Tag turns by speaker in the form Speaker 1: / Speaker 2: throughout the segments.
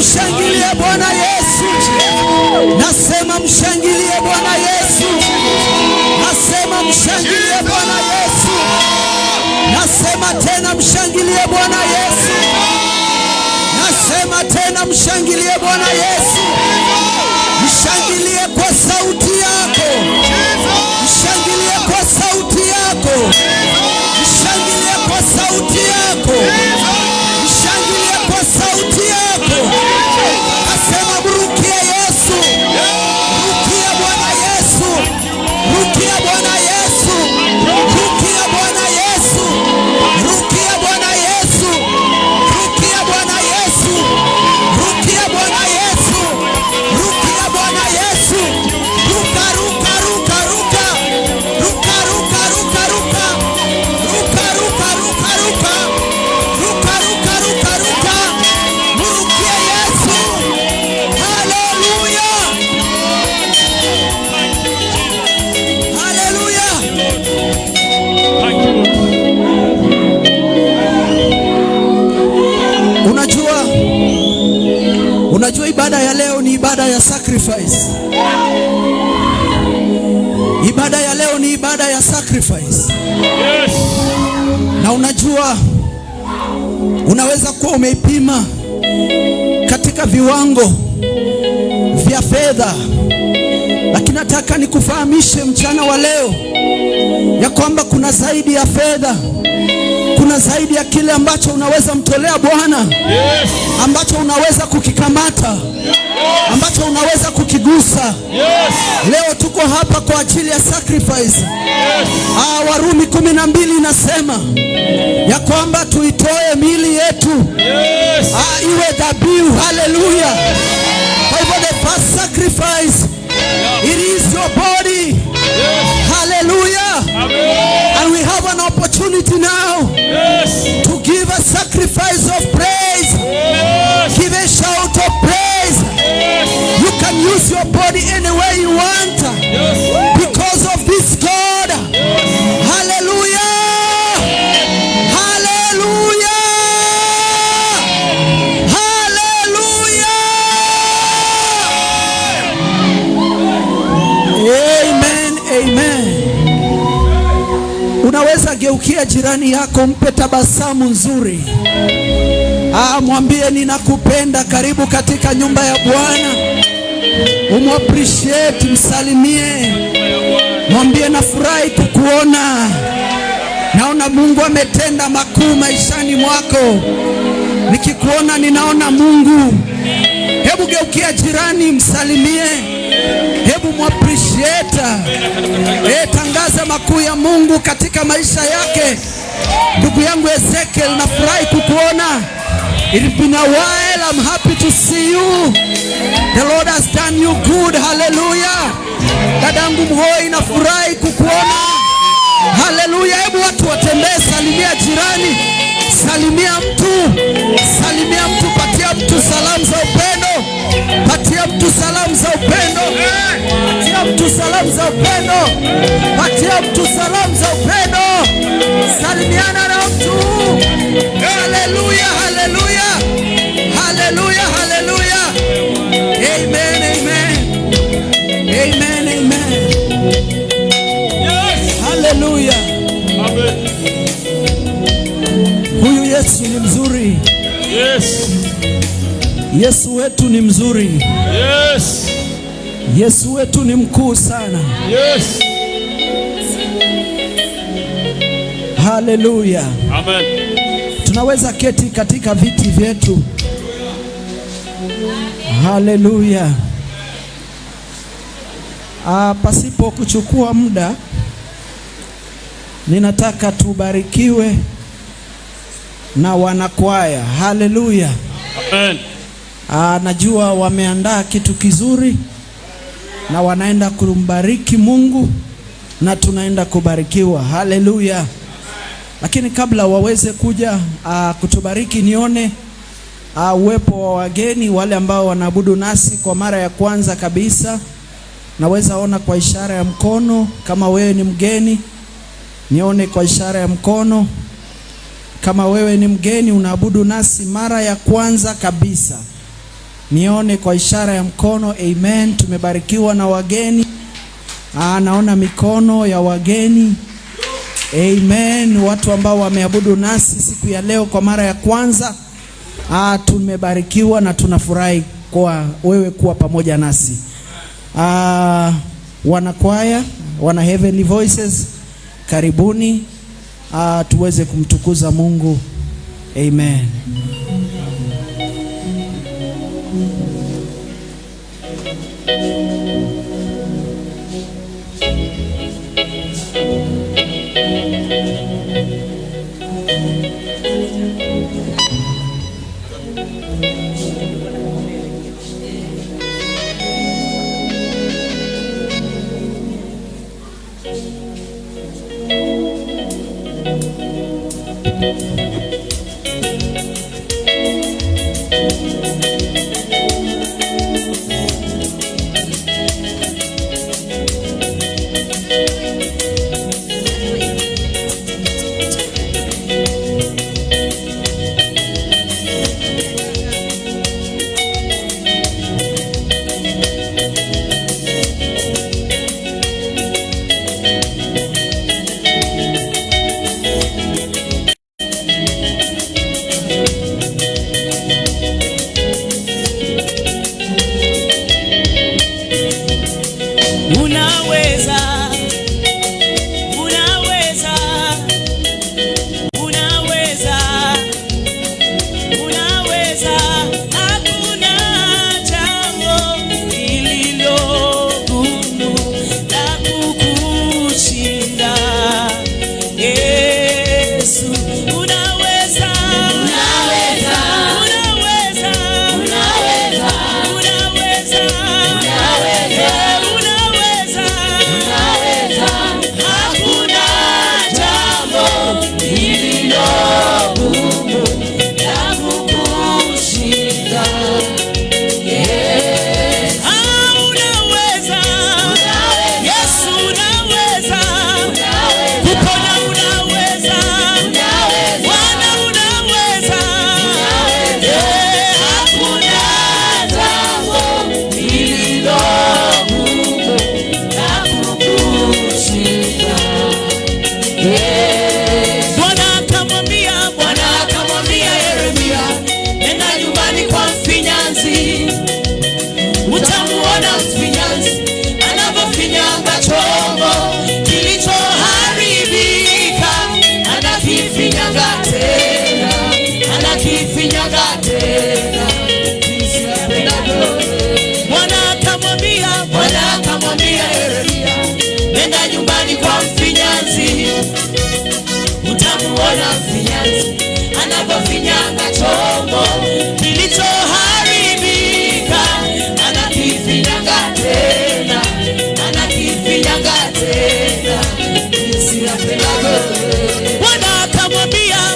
Speaker 1: mshangilie Bwana Yesu. Nasema mshangilie Bwana Yesu. Nasema mshangilie Bwana Yesu. Nasema tena mshangilie Bwana Yesu. Nasema tena mshangilie Bwana Yesu. Mshangilie kwa sauti yako. Mshangilie kwa sauti yako. Mshangilie kwa sauti yako. Mshangilie kwa sauti yako. Nasema mrukie Yesu. Rukia Bwana Yesu. Rukia Bwana Yesu. Rukia Bwana Yesu. Rukia Bwana Yesu. Rukia Bwana Yesu. Rukia Bwana Yesu. Rukia Bwana Yesu. Ruka ruka ruka ruka. Ruka ruka ruka ruka. Ruka ruka ruka ruka. Ruka ruka ruka ruka. Mrukie Yesu. Haleluya. Haleluya. Unajua ibada ya leo ni ibada ya sacrifice. Ibada ya leo ni ibada ya sacrifice. Yes. Na unajua unaweza kuwa umeipima katika viwango vya fedha, lakini nataka nikufahamishe mchana wa leo ya kwamba kuna zaidi ya fedha. Kuna zaidi ya kile ambacho unaweza mtolea Bwana. Yes. Ambacho unaweza kukikamata. Yes. Ambacho unaweza kukigusa. Yes. Leo tuko hapa kwa ajili ya sacrifice. Yes. Warumi 12 inasema ya kwamba tuitoe miili yetu. Yes. Iwe dhabihu. Hallelujah. Yes. Kwa hivyo the first sacrifice, it is your body. Yes. Hallelujah. Amen. And we have an opportunity now. Yes. To give a sacrifice of praise. Yes. Give a shout of praise. Yes. You can use your body any way you want. Yes. Because of this God. Yes. Hallelujah. Hallelujah. Hallelujah. Amen. Amen. Unaweza geukia jirani yako, mpe tabasamu nzuri. Mwambie ninakupenda, karibu katika nyumba ya Bwana. Appreciate, msalimie. Mwambie nafurahi kukuona. Naona Mungu ametenda makuu maishani mwako. Nikikuona ninaona Mungu. Hebu geukia jirani, msalimie. Hebu appreciate. Tangaza makuu ya Mungu katika maisha yake. Ndugu yangu Ezekiel, nafurahi kukuona. It's been a while. I'm happy to see you. The Lord has done you good. Hallelujah. Dadangu Mhoi, nafurahi kukuona. Hallelujah. Hebu watu watembee, salimia jirani. Salimia mtu. Salimia mtu, patia mtu salamu za upendo. Patia mtu salamu za upendo. Patia mtu salamu za upendo. Patia mtu salamu za upendo. Salimiana na mtu. Hallelujah, hallelujah. Hallelujah, hallelujah. Amen, amen. Amen, amen. Yes. Hallelujah. Amen. Huyu Yesu ni mzuri. Yes. Yesu wetu ni mzuri. Yes. Yesu wetu ni mkuu sana. Yes. Hallelujah. Amen. Tunaweza keti katika viti vyetu. Hallelujah. Pasipo kuchukua muda, ninataka tubarikiwe na wanakwaya. Hallelujah. Amen. Najua wameandaa kitu kizuri na wanaenda kumbariki Mungu na tunaenda kubarikiwa. Hallelujah. Lakini kabla waweze kuja kutubariki, nione uwepo wa wageni wale ambao wanaabudu nasi kwa mara ya kwanza kabisa. Naweza ona kwa ishara ya mkono. Kama wewe ni mgeni, nione kwa ishara ya mkono. Kama wewe ni mgeni unaabudu nasi mara ya kwanza kabisa, Nione kwa ishara ya mkono. Amen. Tumebarikiwa na wageni. Naona mikono ya wageni. Amen. Watu ambao wameabudu nasi siku ya leo kwa mara ya kwanza. Tumebarikiwa na tunafurahi kwa wewe kuwa pamoja nasi. Wanakwaya, wana Heavenly Voices, karibuni tuweze kumtukuza Mungu. Amen.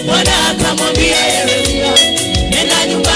Speaker 2: Bwana akamwambia Yeremia, nenda nyumbani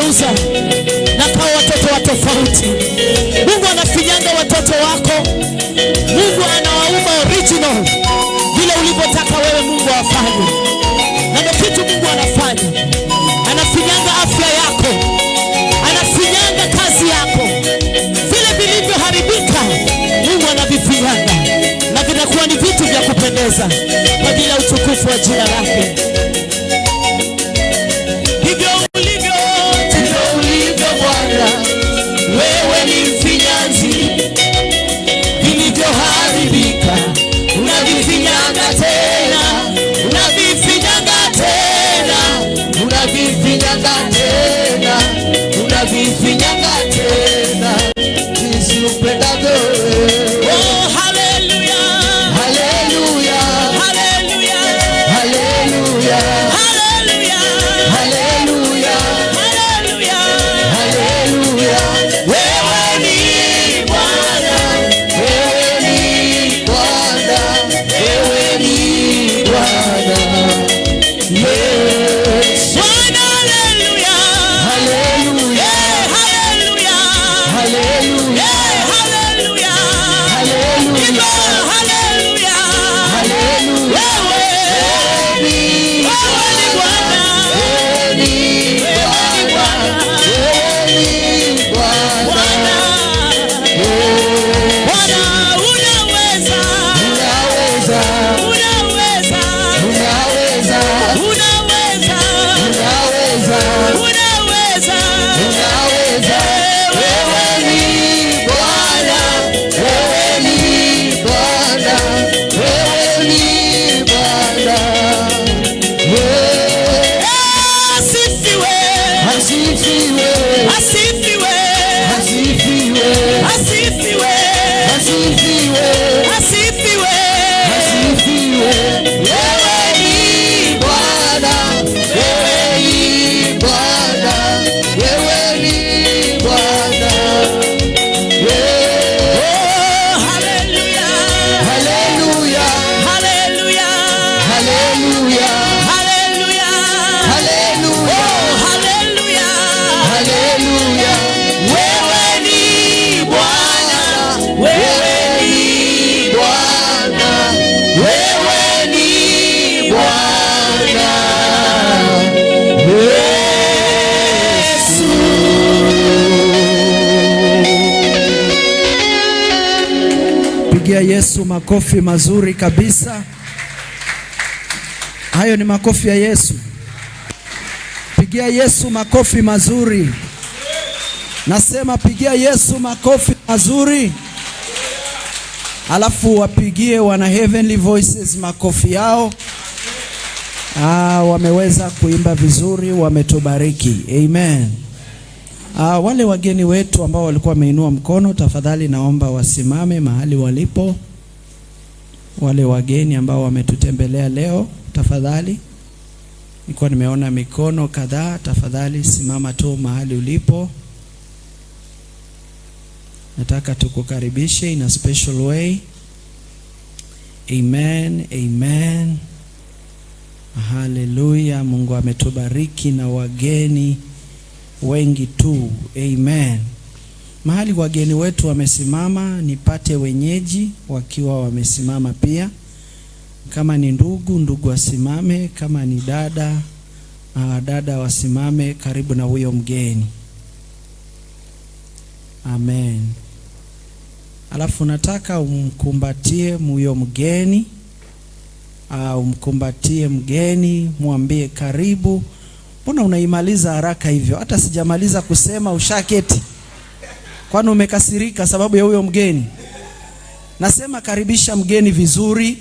Speaker 2: anawageuza na kwa watoto wa tofauti. Mungu anafinyanga watoto wako. Mungu anawaumba original vile ulivyotaka wewe Mungu afanye. Na ndio kitu Mungu anafanya. Anafinyanga afya yako. Anafinyanga kazi yako. Vile vilivyoharibika Mungu anavifinyanga na vinakuwa ni vitu vya kupendeza kwa ajili ya utukufu wa jina lake. Wewe ni mfinyanzi, vilivyoharibika unavifinyanga tena, unavifinyanga tena, unavifinyanga tena, unavifinyanga tena, jinsi upendavyo. Oh, haleluya, haleluya, haleluya, haleluya, haleluya, haleluya, haleluya, haleluya. Wewe ni Bwana, wewe ni Bwana, wewe ni Bwana. Yes. Bwana, haleluya, haleluya, haleluya, haleluya, haleluya, haleluya, haleluya, haleluya. Wewe ni Bwana, wewe ni Bwana, wewe ni Bwana.
Speaker 1: Pigia Yesu makofi mazuri kabisa. Hayo ni makofi ya Yesu. Pigia Yesu makofi mazuri. Nasema pigia Yesu makofi mazuri. Alafu wapigie wana Heavenly Voices makofi yao. Wameweza kuimba vizuri, wametubariki. Amen. Wale wageni wetu ambao walikuwa wameinua mkono, tafadhali naomba wasimame mahali walipo. Wale wageni ambao wametutembelea leo, tafadhali. Nilikuwa nimeona mikono kadhaa, tafadhali simama tu mahali ulipo. Nataka tukukaribishe in a special way. Amen, amen. Hallelujah. Mungu ametubariki na wageni wengi tu. Amen. Mahali wageni wetu wamesimama, nipate wenyeji wakiwa wamesimama pia. Kama ni ndugu wasimame, kama ni dada wasimame karibu na huyo mgeni. Amen. Alafu nataka umkumbatie huyo mgeni. Umkumbatie mgeni, mwambie karibu. Mbona unaimaliza haraka hivyo? Hata sijamaliza kusema ushaketi. Kwani umekasirika sababu ya huyo mgeni? Nasema karibisha mgeni vizuri,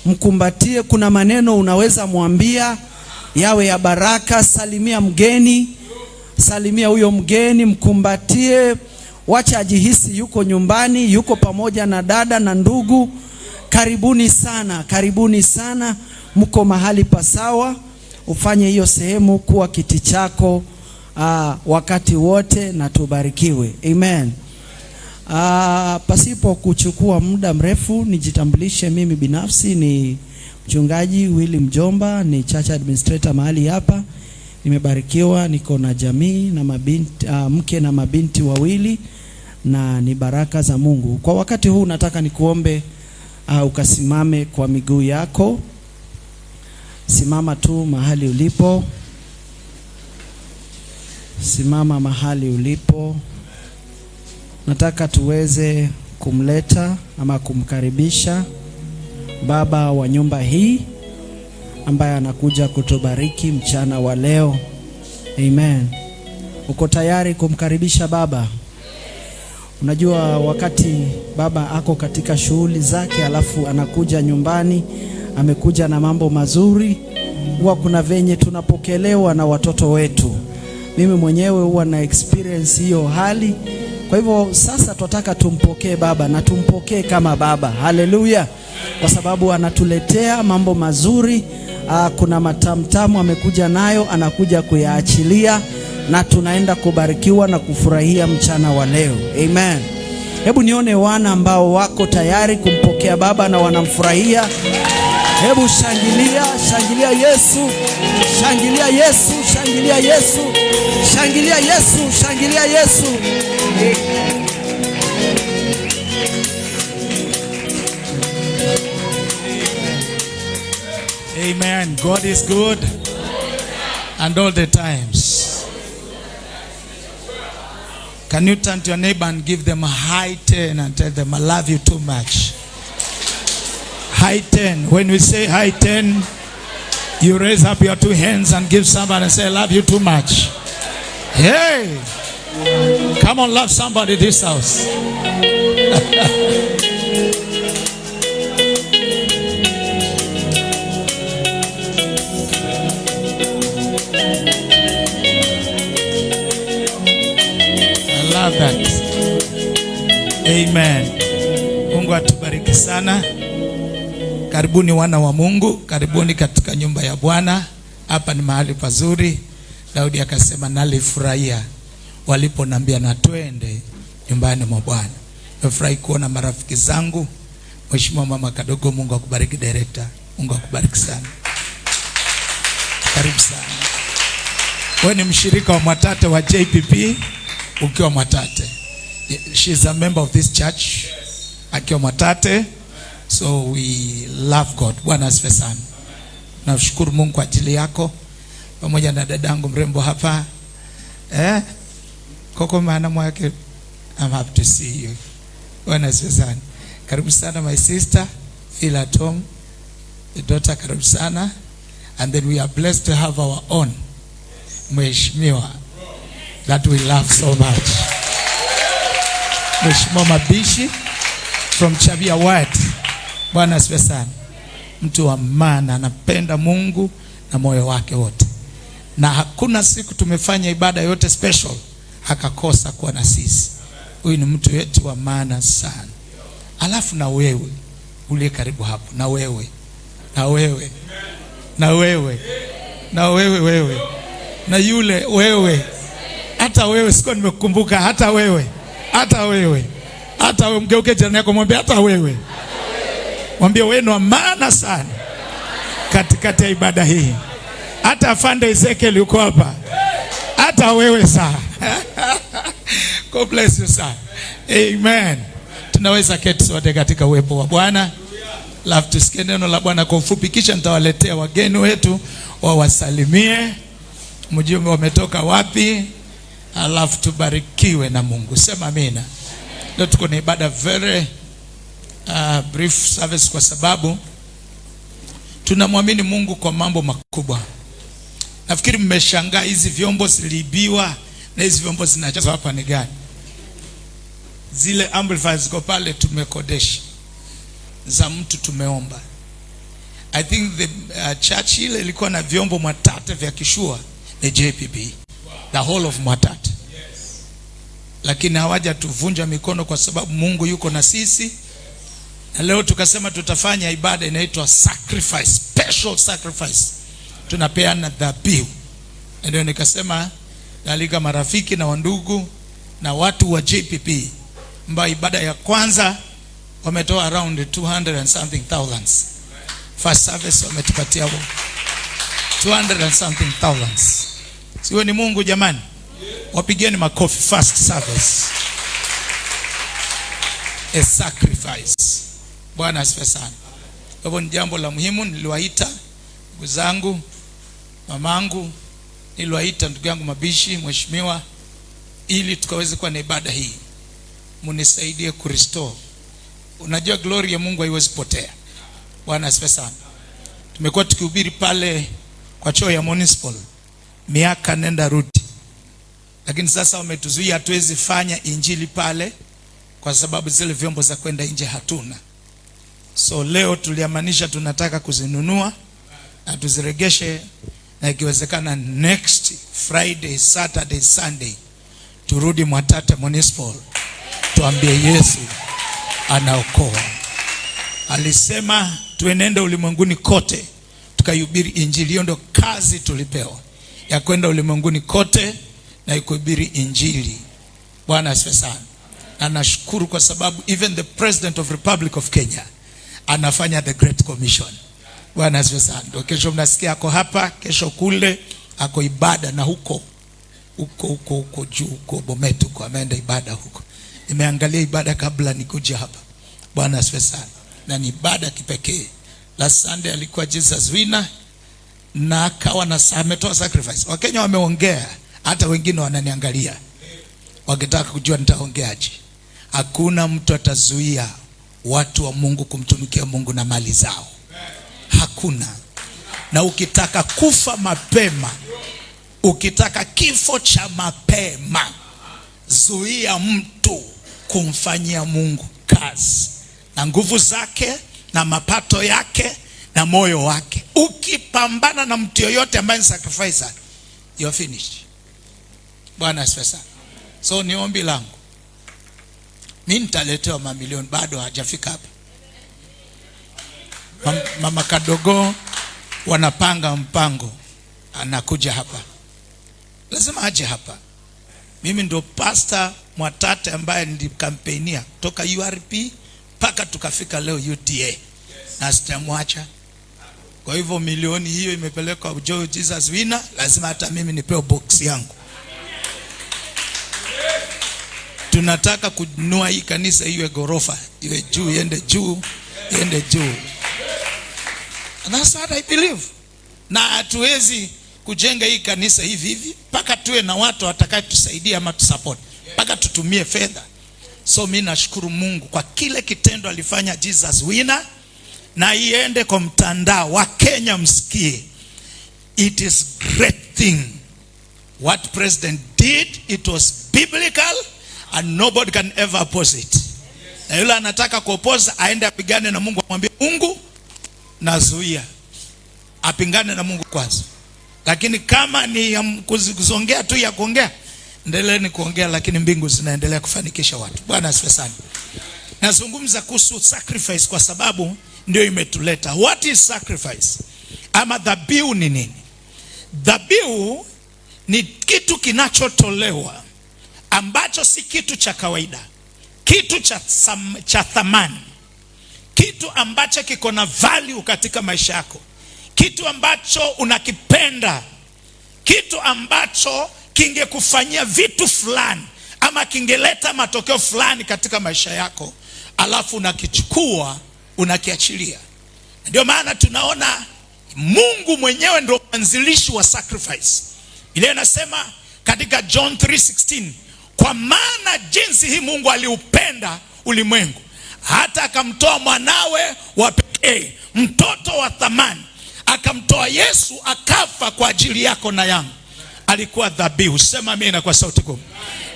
Speaker 1: mkumbatie. Kuna maneno unaweza mwambia yawe ya baraka. Salimia mgeni, salimia huyo mgeni, mkumbatie. Wacha ajihisi yuko nyumbani, yuko pamoja na dada na ndugu. Karibuni sana, karibuni sana. Mko mahali pasawa. Ufanye hiyo sehemu kuwa kiti chako wakati wote, na tubarikiwe. Amen. Pasipo kuchukua muda mrefu, nijitambulishe. Mimi binafsi ni mchungaji Willy Mjomba, ni church administrator mahali hapa. Nimebarikiwa, niko na jamii na mabinti, mke na mabinti wawili, na ni baraka za Mungu. Kwa wakati huu nataka nikuombe ukasimame kwa miguu yako. Simama tu mahali ulipo. Simama mahali ulipo. Nataka tuweze kumleta ama kumkaribisha baba wa nyumba hii ambaye anakuja kutubariki mchana wa leo. Amen. Uko tayari kumkaribisha baba? Unajua wakati baba ako katika shughuli zake alafu anakuja nyumbani, amekuja na mambo mazuri, huwa kuna venye tunapokelewa na watoto wetu. Mimi mwenyewe huwa na experience hiyo hali. Kwa hivyo sasa tunataka tumpokee baba na tumpokee kama baba. Haleluya. Kwa sababu anatuletea mambo mazuri. Kuna matamtamu amekuja nayo, anakuja kuyaachilia, na tunaenda kubarikiwa na kufurahia mchana wa leo. Amen. Hebu nione wana ambao wako tayari kumpokea baba na wanamfurahia. Hebu shangilia, shangilia Yesu. Shangilia Yesu, shangilia Yesu. Shangilia Yesu, shangilia Yesu.
Speaker 3: Amen. God is good and all the times. Can you turn to your neighbor and give them a high 10 and tell them, I love you too much. High 10. When we say high 10, you raise up your two hands and give somebody and say, I love you too much. Hey, come on, love somebody this house. I love that. Amen. Mungu atubariki sana. Karibuni wana wa Mungu, karibuni katika nyumba ya Bwana. Hapa ni mahali pazuri. Daudi akasema nalifurahia waliponambia na twende nyumbani mwa Bwana. Nimefurahi kuona marafiki zangu. Mheshimiwa mama Kadogo, Mungu akubariki director. Mungu akubariki sana. Karibu sana. Wewe ni mshirika wa Mwatate wa JPP ukiwa Mwatate. She is a member of this church akiwa Mwatate. So we love God. Bwana asifiwe sana. Nashukuru Mungu kwa ajili yako pamoja na dadangu mrembo hapa. Koko maana mwake, I'm happy to see you. Bwana asifiwe sana. Karibu sana my sister, feel at home. The daughter, karibu sana. And then we are blessed to have our own Mheshimiwa that we love so much. Mheshimiwa Mabishi from Chabia Ward. Bwana asifiwe sana. Mtu wa maana, anapenda Mungu na moyo wake wote. Na hakuna siku tumefanya ibada yote special akakosa kuwa na sisi. Huyu ni mtu wetu wa maana sana. Alafu na wewe uliye karibu hapo, na wewe na wewe na wewe na wewe na yule wewe, hata wewe siko nimekukumbuka, hata wewe mgeuke jirani yako mwambie hata wewe. Mwambie wewe ni wa maana sana katikati ya ibada hii. Hata afande Ezekiel yuko hapa. Hata wewe sana. God bless you sir. Amen. Tunaweza keti sote katika uwepo wa Bwana. Love tusikie neno la Bwana kwa ufupi, kisha nitawaletea wageni wetu wawasalimie. Mjumbe wametoka wapi? Alafu tubarikiwe na Mungu. Sema amina. Leo tuko na ibada very brief service kwa sababu tunamwamini Mungu kwa mambo makubwa. Nafikiri mmeshangaa hizi vyombo ziliibiwa na hizi vyombo zinachezwa hapa ni gani? Zile amplifiers ziko pale tumekodesha. Za mtu tumeomba. I think the church ile ilikuwa na vyombo Mwatate vya kishua ni JPP. The whole of Mwatate. Lakini hawaja tuvunja mikono kwa sababu Mungu yuko na sisi. Na leo tukasema tutafanya ibada inaitwa sacrifice, special sacrifice. Tunapeana dhabihu. Ndio nikasema nalika marafiki na wandugu na watu wa JPP ambao ibada ya kwanza wametoa around 200 and something thousands. First service wametupatia 200 and something thousands. Siwe ni Mungu jamani. Wapigeni makofi. First service, a sacrifice. Bwana asifiwe sana. Kwa hivyo ni jambo la muhimu. Niliwaita ndugu zangu, mamangu, niliwaita ndugu yangu Mabishi, mheshimiwa, ili tukaweze kuwa na ibada hii. Munisaidie kurestore. Unajua glory ya Mungu haiwezi potea. Bwana asifiwe sana. Tumekuwa tukihubiri pale kwa choo ya municipal miaka nenda rudi, lakini sasa wametuzuia, hatuwezi fanya injili pale kwa sababu zile vyombo za kwenda nje hatuna. So leo tuliamanisha tunataka kuzinunua na tuziregeshe, na ikiwezekana next Friday, Saturday, Sunday turudi Mwatate Municipal tuambie Yesu anaokoa. Alisema tuenende ulimwenguni kote tukahubiri injili. Hiyo ndio kazi tulipewa, ya kwenda ulimwenguni kote na kuhubiri injili. Bwana asifiwe sana. Na nashukuru kwa sababu even the President of Republic of Kenya anafanya the Great Commission. Bwana asifiwe sana. Ndio kesho mnasikia ako hapa, kesho kule ako ibada, na huko juu huko Bomet huko ameenda ibada huko. Nimeangalia ibada kabla nikuje hapa. Bwana asifiwe sana. Na ni ibada kipekee. Last Sunday alikuwa Jesus winner na akawa na ametoa sacrifice. Wakenya wameongea, hata wengine wananiangalia wakitaka kujua nitaongeaje. Hakuna mtu atazuia watu wa Mungu kumtumikia Mungu na mali zao. Hakuna. Na ukitaka kufa mapema, ukitaka kifo cha mapema, zuia mtu kumfanyia Mungu kazi na nguvu zake na mapato yake na moyo wake. Ukipambana na mtu yoyote ambaye ni sacrificer, you're finished. Bwana asifiwe sana. So ni ombi langu, mimi nitaletewa mamilioni, bado hajafika hapa. Mama Kadogo wanapanga mpango, anakuja hapa, lazima aje hapa. Mimi ndo pastor Mwatate ambaye nilikampenia toka URP mpaka tukafika leo UTA, na sitamwacha. Kwa hivyo milioni hiyo imepelekwa Joe Jesus winner, lazima hata mimi nipewe box yangu. Tunataka kununua hii kanisa iwe gorofa, iwe juu, iende juu, iende juu. And that's what I believe. Na hatuwezi kujenga hii kanisa hivi hivi, mpaka tuwe na watu watakaye tusaidia ama tusupport, mpaka tutumie fedha. So mimi nashukuru Mungu kwa kile kitendo alifanya Jesus winner, na iende kwa mtandao wa Kenya msikie. It is great thing what president did. It was biblical and nobody can ever oppose it. Na yule anataka kuopoza aende apigane na Mungu, amwambie Mungu nazuia, apingane na Mungu kwanza. Lakini kama ni kuzongea tu ya kuongea, endeleeni kuongea, lakini mbingu zinaendelea kufanikisha watu. Bwana asifiwe sana. Nazungumza kuhusu sacrifice kwa sababu ndio imetuleta. What is sacrifice? Ama dhabihu ni nini? Dhabihu ni kitu kinachotolewa ambacho si kitu cha kawaida, kitu cha thamani, kitu ambacho kiko na value katika maisha yako, kitu ambacho unakipenda, kitu ambacho kingekufanyia vitu fulani ama kingeleta matokeo fulani katika maisha yako, alafu unakichukua unakiachilia. Ndio maana tunaona Mungu mwenyewe ndio mwanzilishi wa sacrifice. Biblia inasema katika John 3:16, kwa maana jinsi hii Mungu aliupenda ulimwengu hata akamtoa mwanawe wa pekee, mtoto wa thamani, akamtoa Yesu akafa kwa ajili yako na yangu. Alikuwa dhabihu. Sema amina kwa sauti kubwa.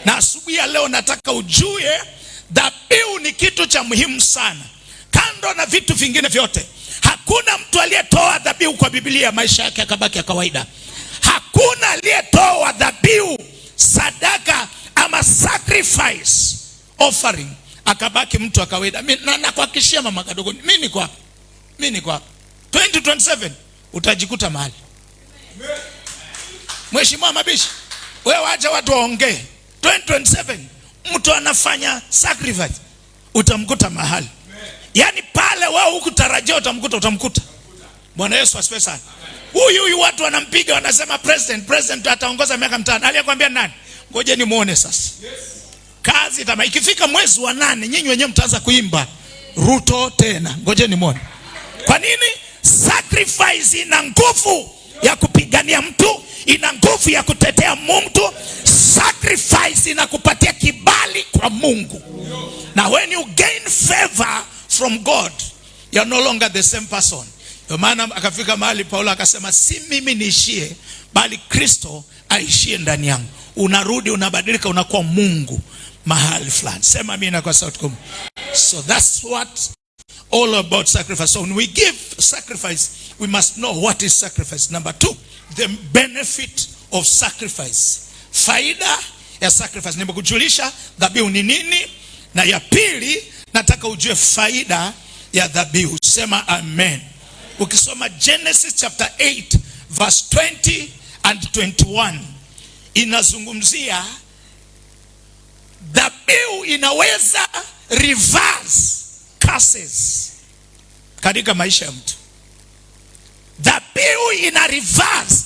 Speaker 3: Na asubuhi ya leo nataka ujue dhabihu ni kitu cha muhimu sana. Kando na vitu vingine vyote, hakuna mtu aliyetoa dhabihu kwa Biblia maisha yake akabaki ya kawaida. Hakuna aliyetoa dhabihu, sadaka ama sacrifice offering akabaki mtu wa kawaida. Mimi nakuhakikishia Mama Kadogo, mimi niko hapa 2027 utajikuta mahali. Mheshimiwa Mabishi, wewe acha watu waongee. 2027 mtu anafanya sacrifice, utamkuta mahali. Yaani pale wewe hukutarajia utamkuta. Bwana Yesu asifiwe sana. Huyu watu wanampiga, wanasema president ataongoza miaka 5. Aliyekwambia nani? Ngoje ni muone sasa. Kazi tama ikifika mwezi wa 8 nyinyi wenyewe mtaanza kuimba Ruto tena. Ngoje ni muone. Kwa nini? Sacrifice ina nguvu ya kupigania mtu, ina nguvu ya kutetea mtu. Sacrifice inakupatia kibali kwa Mungu. Na when you gain favor from God, you are no longer the same person. Kwa maana akafika mahali Paulo akasema, si mimi niishie, bali Kristo aishie ndani yangu. Unarudi, unabadilika, unakuwa Mungu mahali fulani. Sema amina kwa sauti kubwa. So that's what all about sacrifice. So when we give sacrifice, we must know what is sacrifice. Number 2, the benefit of sacrifice. Faida ya sacrifice. Nimekujulisha dhabihu ni nini. Na ya pili, nataka ujue faida ya dhabihu. Sema amen. Ukisoma Genesis chapter 8 verse 20 and 21, inazungumzia dhabihu inaweza reverse curses katika maisha ya mtu. Dhabihu ina reverse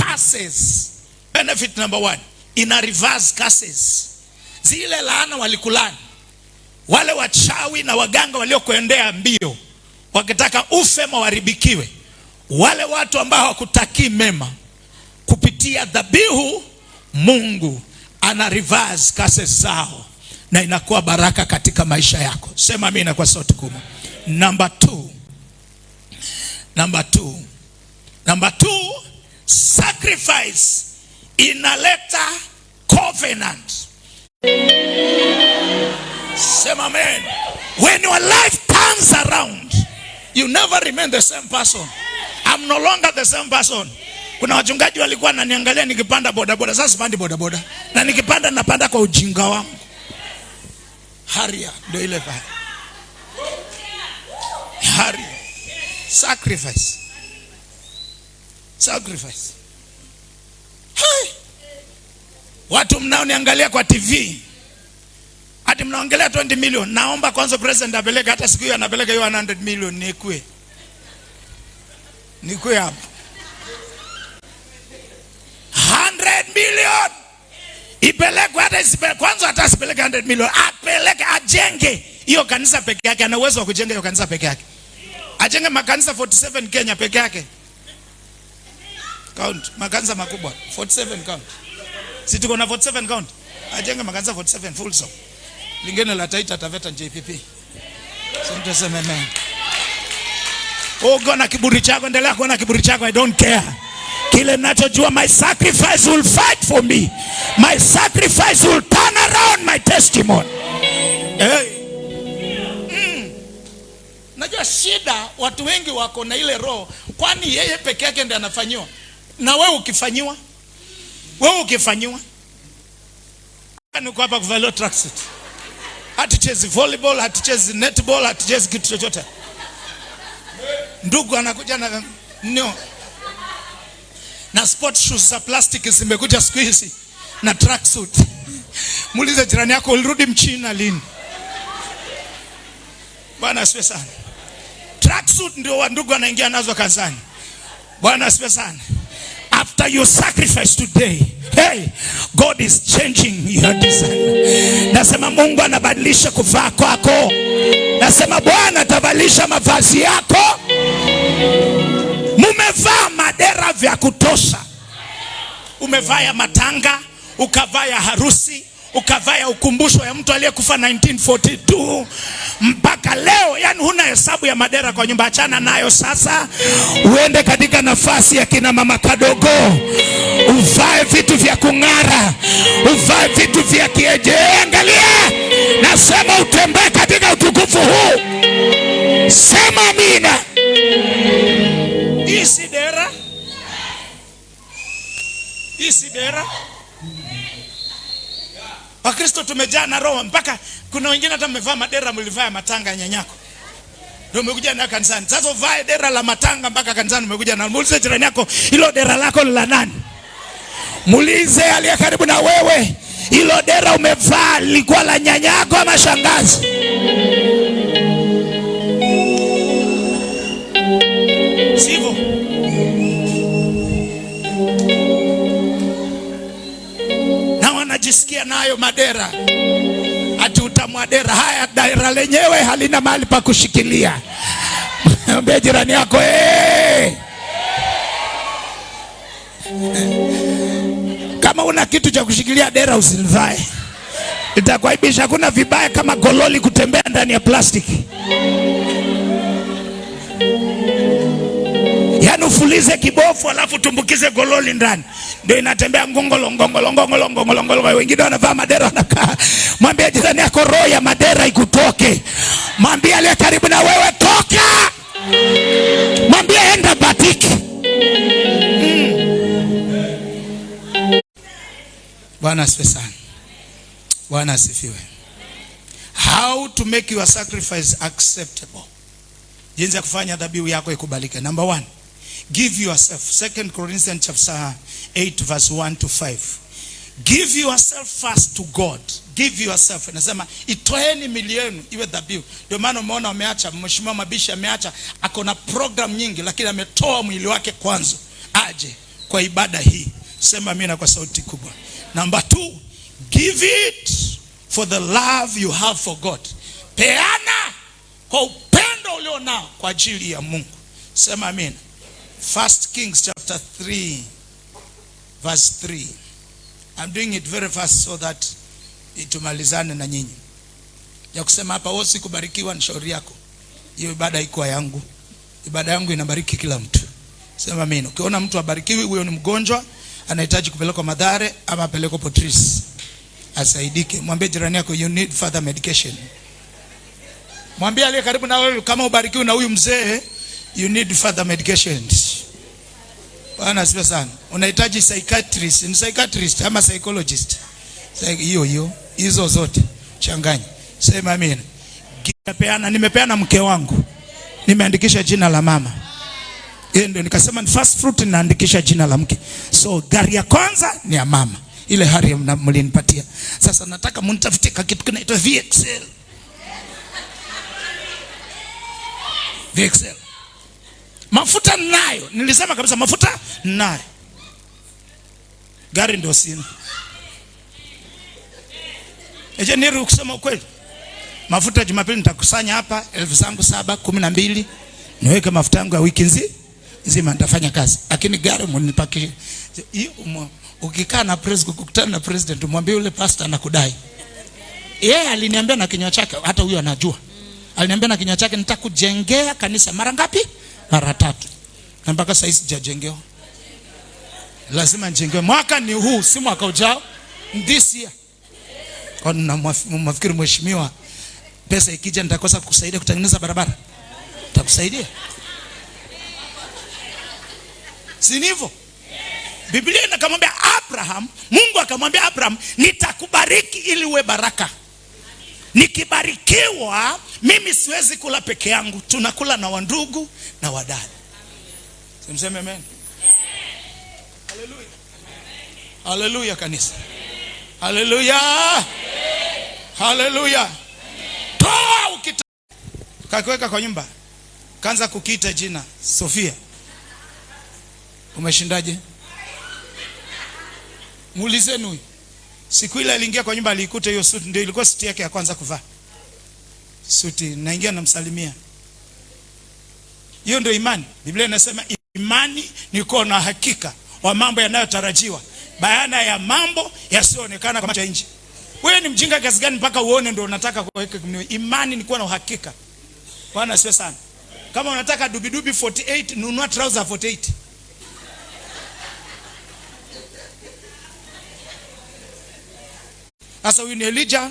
Speaker 3: curses. Benefit number 1, ina reverse curses. Zile laana walikulani, wale wachawi na waganga waliokuendea mbio wakitaka ufe mawaribikiwe, wale watu ambao hawakutakii mema, kupitia dhabihu Mungu ana reverse curses zao na inakuwa baraka katika maisha yako. Sema amina kwa sauti kubwa. Number 2, sacrifice inaleta covenant. Sema amen. When your life turns around, you never remain the same person. I'm no longer the same person. Kuna wachungaji walikuwa wananiangalia nikipanda bodaboda, sasa sipandi bodaboda. Na nikipanda napanda kwa ujinga wangu. Haria ndio ile pale. Haria. Sacrifice. Hey. Watu mnaoniangalia kwa TV, ati mnaongelea 20 million. Naomba kwanza president apeleke, hata siku hiyo anapeleka hiyo 100 million nikue hapo. 100 million ipelekwe, hata kwanza hata asipeleke 100 million, apeleke ajenge hiyo kanisa peke yake. Ana uwezo wa kujenga hiyo kanisa peke yake. Ajenge makanisa 47 Kenya peke yake. Count makanisa makubwa 47 count. Si tuko na 47 count. Ajenge makanisa 47 full stop. Lingine la Taita Taveta JPP. Sasa sema amen. Gona kiburi chako, endelea kuona kiburi chako, I don't care. Kile ninachojua, my sacrifice will fight for me. My sacrifice will turn around my testimony. Najua shida watu wengi wako na ile roho, kwani yeye peke yake ndiye anafanyiwa. Na wewe ukifanyiwa, nuko hapa kuvalia tracksuit. Hatuchezi volleyball, hatuchezi netball, hatuchezi kitu chochote. Ndugu anakuja na sport shoes za plastic zimekuja siku hizi na tracksuit. Muulize jirani yako, ulirudi Mchina lini? Bwana asifiwe sana. Tracksuit ndio ndugu anaingia nazo kanisani. Bwana asifiwe sana. After you sacrifice today, hey, God is changing your design. Nasema Mungu anabadilisha kuvaa kwako. Nasema Bwana atabadilisha mavazi yako. Mumevaa madera vya kutosha. Umevaa ya matanga, ukavaa ya harusi, ukavaa ya ukumbusho ya mtu aliyekufa 1942 mpaka leo. Yani huna hesabu ya madera kwa nyumba. Achana nayo sasa. Uende katika nafasi ya kina mama kadogo, uvae vitu vya kung'ara, uvae vitu vya kieje. Angalia, nasema utembee katika utukufu huu. Sema amina. Isidera. Wakristo tumejaa na roho, mpaka kuna wengine hata mmevaa madera mlivaa matanga nyanyako. Ndio umekuja na kanisani. Sasa uvae dera la matanga mpaka kanisani umekuja na. Muulize jirani yako, hilo dera lako ni la nani? Muulize aliye karibu na wewe, hilo dera umevaa lilikuwa la nyanyako ama shangazi? Sivyo? unajisikia nayo madera, ati utamwadera. Haya, dera lenyewe halina mahali pa kushikilia. Mwambie jirani yako kama una kitu cha kushikilia dera usilivae, itakuaibisha. Hakuna vibaya kama gololi kutembea ndani ya plastiki. Yaani ufulize kibofu alafu tumbukize gololi ndani, ndio inatembea ngongolo ngongolo ngongolo ngongolo ngongolo. Wengine wanavaa madera wanakaa. Mwambie jirani yako roho ya madera ikutoke. Mwambie aliye karibu na wewe toka. Mwambie enda batiki. Bwana asifiwe sana. Bwana asifiwe. How to make your sacrifice acceptable. Jinsi ya kufanya dhabihu yako ikubalike. Number 1, give yourself. 2 Corinthians chapter 8 verse 1 to 5. Give yourself first to God. Give yourself. Nasema itoeni mili yenu iwe dhabihu. Ndio maana umeona wameacha, Mheshimiwa Mabishi ameacha, akona program nyingi, lakini ametoa mwili wake kwanza aje kwa ibada hii. Sema amina kwa sauti kubwa. Number 2, give it for the love you have for God. Peana kwa upendo ulionao kwa ajili ya Mungu. Sema amina. 1 Kings chapter 3 verse 3. I'm doing it very fast so that itumalizane na nyinyi. Ya kusema hapa wewe sikubarikiwa ni shauri yako. Hiyo ibada iko yangu. Ibada yangu inabariki kila mtu. Sema amina. Ukiona mtu abarikiwi, huyo ni mgonjwa, anahitaji kupelekwa Madhare ama apelekwe Potris asaidike. Mwambie jirani yako you need further medication. Mwambie aliye karibu na wewe kama ubarikiwi na huyu mzee, you need further medications. Bwana asifiwe sana. Unahitaji psychiatrist, ni psychiatrist ama psychologist. Hiyo hizo zote changanya. Sema amina. Nimepeana mke wangu, nimeandikisha jina la mama. Hiyo ndio nikasema ni first fruit, ninaandikisha jina la mke. So gari ya kwanza ni ya mama, ile hari mlinipatia. Sasa nataka mnitafutie kitu kinaitwa VXL. VXL. Mafuta nayo, nilisema kabisa mafuta nayo. Gari ndio sina. Engineer ukisema ukweli. Mafuta Jumapili nitakusanya hapa 7,12 niweke mafuta yangu ya wiki nzima nitafanya kazi. Lakini gari mnipakie. Ukikaa na president, kukutana na president, umwambie yule pastor anakudai. Yeye aliniambia na kinywa chake, hata huyo anajua. Aliniambia na kinywa chake nitakujengea kanisa mara ngapi? Mara 3. Na mpaka sasa sijajengewa. Lazima nijengewe. Mwaka ni huu, si mwaka ujao. This year. Kwa nafikiri mheshimiwa, pesa ikija nitakosa kukusaidia kutengeneza barabara. Nitakusaidia. Si ndivyo? Biblia inakamwambia Abraham, Mungu akamwambia Abraham, nitakubariki ili uwe baraka. Nikibarikiwa, mimi siwezi kula peke yangu, tunakula na wandugu na wadada. Semseme amen. Haleluya. Haleluya kanisa. Haleluya. Haleluya. Toa ukita. Kakiweka kwa nyumba. Kaanza kukiita jina Sofia. Umeshindaje? Muulizeni huyu. Siku ile aliingia kwa nyumba alikuta hiyo suti, ndio ilikuwa suti yake ya kwanza kuvaa. Suti, naingia namsalimia. Hiyo ndio imani. Biblia inasema imani ni kuwa na hakika wa mambo yanayotarajiwa, bayana ya mambo yasioonekana kwa macho ya nje. Wewe ni mjinga kiasi gani mpaka uone ndio unataka kuweka imani? Ni kuwa na uhakika. Bwana asifiwe sana. Kama unataka dubidubi 48, nunua trouser 48. Sasa huyu ni Elijah